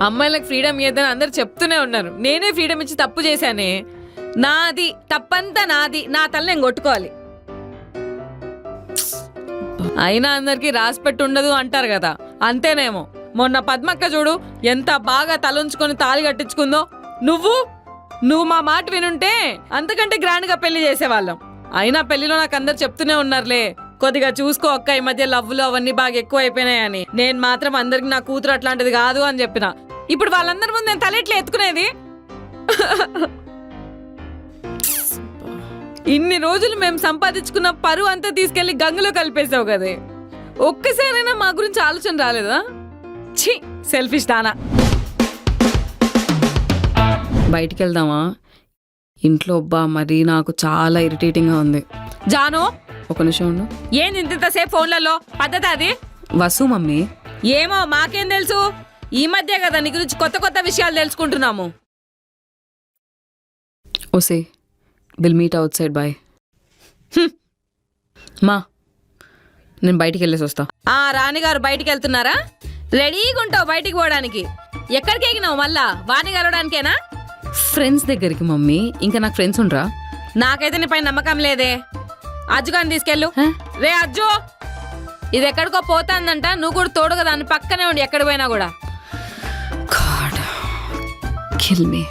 అమ్మాయిలకు ఫ్రీడమ్ ఇవ్వద్దని అందరు చెప్తూనే ఉన్నారు. నేనే ఫ్రీడమ్ ఇచ్చి తప్పు చేశానే. నాది తప్పంతా నాది, నా తల నేను కొట్టుకోవాలి. అయినా అందరికి రాసిపెట్టి ఉండదు అంటారు కదా, అంతేనేమో. మొన్న పద్మక్క చూడు ఎంత బాగా తలంచుకొని తాళి కట్టించుకుందో. నువ్వు మా మాట వినుంటే అంతకంటే గ్రాండ్ గా పెళ్లి చేసేవాళ్ళం. అయినా పెళ్లిలో నాకు అందరు చెప్తూనే ఉన్నారులే, కొద్దిగా చూసుకో అక్క, ఈ మధ్య లవ్లు అవన్నీ బాగా ఎక్కువ అయిపోయినాయని. నేను మాత్రం అందరికి నా కూతురు అట్లాంటిది కాదు అని చెప్పిన. ఇప్పుడు వాళ్ళందరి ముందు నేను తలెట్లా ఎత్తుకునేది? ఇన్ని రోజులు మేము సంపాదించుకున్న పరువు అంతా తీసుకెళ్లి గంగలో కలిపేసావు కదే. ఒక్కసారైనా మా గురించి ఆలోచన రాలేదా? ఛీ, సెల్ఫిష్ దానా. బయటికి వెళ్దామా? ఇంట్లో మరి నాకు చాలా ఇరిటేటింగ్ గా ఉంది. జాను, ఒక నిమిషం ఉండు. ఏంది ఇంతసేపు ఫోన్లలో పద్ధతి అది? వసు మమ్మీ. ఏమో మాకేం తెలుసు, ఈ మధ్య కదా నీ గురించి కొత్త కొత్త విషయాలు తెలుసుకుంటున్నాము. ఓసే, will meet outside, bye. మా నేను బయటికి వెళ్ళేసి వస్తా. రాణిగారు బయటికి వెళ్తున్నారా? రెడీగా ఉంటావు బయటికి పోవడానికి. ఎక్కడికి ఎగినావు మళ్ళా? వాణి కలవడానికేనా? ఫ్రెండ్స్ దగ్గరికి మమ్మీ. ఇంకా నాకు ఫ్రెండ్స్ ఉండరా? నాకైతే నీ పైన నమ్మకం లేదే. అజ్జుగాని తీసుకెళ్ళు. రే అజ్జు, ఇది ఎక్కడికో పోతాందంట, నువ్వు కూడా తోడుగా దాని పక్కనే ఉండి ఎక్కడ పోయినా కూడా. Kill me.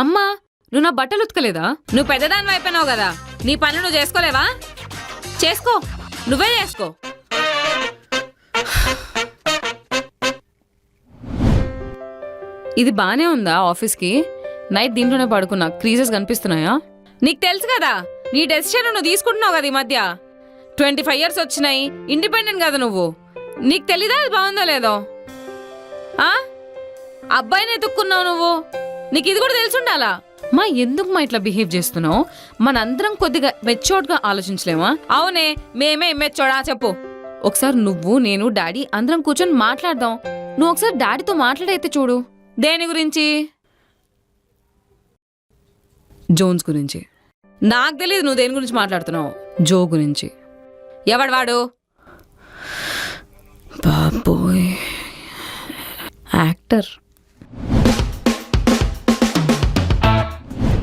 అమ్మా, నువ్వు నా బట్టలు ఉతకలేదా? నువ్వు పెద్దదాన్ని అయిపోయినావు కదా, నీ పనులు నువ్వు చేసుకోలేవా? చేసుకో, నువ్వే చేసుకో. ఇది బానే ఉందా ఆఫీస్కి? నైట్ దీంట్లోనే పడుకున్నా, క్రీజెస్ కనిపిస్తున్నాయా? నీకు తెలుసు కదా, నీ డెసిషన్ నువ్వు తీసుకుంటున్నావు కదా ఈ మధ్య. 25 years వచ్చినాయి, ఇండిపెండెంట్ కదా నువ్వు. నీకు తెలీదా అది బాగుందో లేదో? అబ్బాయిని ఎత్తుక్కున్నావు నువ్వు, నీకు ఇది కూడా తెలుసుండాలా? మా ఎందుకు మా ఇట్లా బిహేవ్ చేస్తున్నావు? మనందరం కొద్దిగా మెచ్యూర్డ్ గా ఆలోచించలేమా? అవునే, మేమే మెచ్యూర్డా చెప్పు. ఒకసారి నువ్వు, నేను, డాడీ అందరం కూర్చొని మాట్లాడదాం. నువ్వు ఒకసారి డాడీతో మాట్లాడైతే చూడు. దేని గురించి? జోన్స్ గురించి. నాకు తెలీదు నువ్వు దేని గురించి మాట్లాడుతున్నావు. జో గురించి. ఎవడు వాడు? బాబోయ్, యాక్టర్.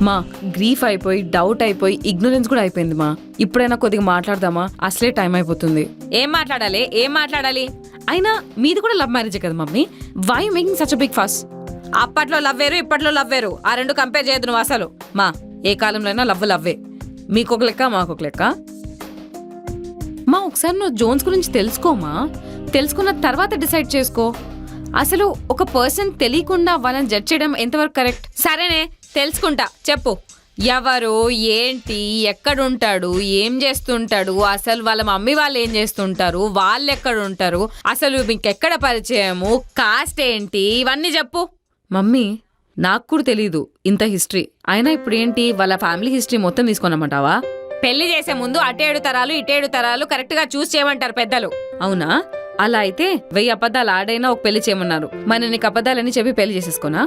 మా గ్రీఫ్ అయిపోయి, డౌట్ అయిపోయి, ఇగ్నోరెన్స్ కూడా అయిపోయింది మా. ఇప్పుడైనా కొద్దిగా మాట్లాడదామా? అసలే టైం అయిపోతుంది. ఏం మాట్లాడాలి? అయినా మీది కూడా లవ్ మ్యారేజే కదా mummy. Why you making such a big fuss? అప్పట్లో లవ్ వేరు, ఇప్పట్లో లవ్ వేరు. ఆ రెండు కంపేర్ చేయదు నువ్వు అసలు. మా ఏ కాలంలో అయినా లవ్వే. మీకొక లెక్క, మాకొక లెక్క. మా ఒకసారి నువ్వు జోన్స్ గురించి తెలుసుకోమా. తెలుసుకున్న తర్వాత డిసైడ్ చేసుకో. అసలు ఒక పర్సన్ తెలియకుండా వాళ్ళని జడ్జ్ చేయడం ఎంతవరకు కరెక్ట్? సరేనే, తెలుసుకుంటా, చెప్పు. ఎవరు, ఏంటి, ఎక్కడుంటాడు, ఏం చేస్తుంటాడు, అసలు వాళ్ళ మమ్మీ వాళ్ళు ఏం చేస్తుంటారు, వాళ్ళు ఎక్కడుంటారు, అసలు మీకెక్కడ పరిచయము, కాస్ట్ ఏంటి, ఇవన్నీ చెప్పు. మమ్మీ నాకు కూడా తెలీదు ఇంత హిస్టరీ. అయినా ఇప్పుడు ఏంటి, వాళ్ళ ఫ్యామిలీ హిస్టరీ మొత్తం తీసుకున్నామంటావా? పెళ్లి చేసే ముందు అటేడు తరాలు ఇటేడు తరాలు కరెక్ట్ గా చూస్ చేయమంటారు పెద్దలు. అవునా? అలా అయితే 1000 అబద్ధాలు ఆడైనా ఒక పెళ్లి చేయమన్నారు. మరి నీకు అబద్ధాలని చెప్పి పెళ్లి చేసేసుకోనా?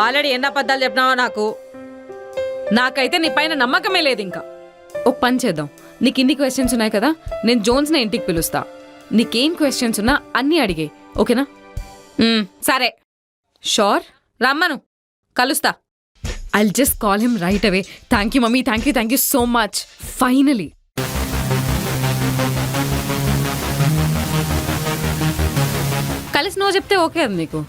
ఆల్రెడీ ఎన్ని అబద్ధాలు చెప్పినావో నాకు. నాకైతే నీ పైన నమ్మకమే లేదు ఇంకా. ఒక పని చేద్దాం, నీకు ఇన్ని క్వశ్చన్స్ ఉన్నాయి కదా, నేను జోన్స్ ని ఇంటికి పిలుస్తా. నీకేం క్వశ్చన్స్ ఉన్నా అన్నీ అడిగే, ఓకేనా? సరే, షూర్. రమ్మను, కలుస్తా. I'll just call him right away. Thank you, Mummy. Thank you so much. Finally. కలిసి నువ్వు చెప్తే ఓకే అది నీకు.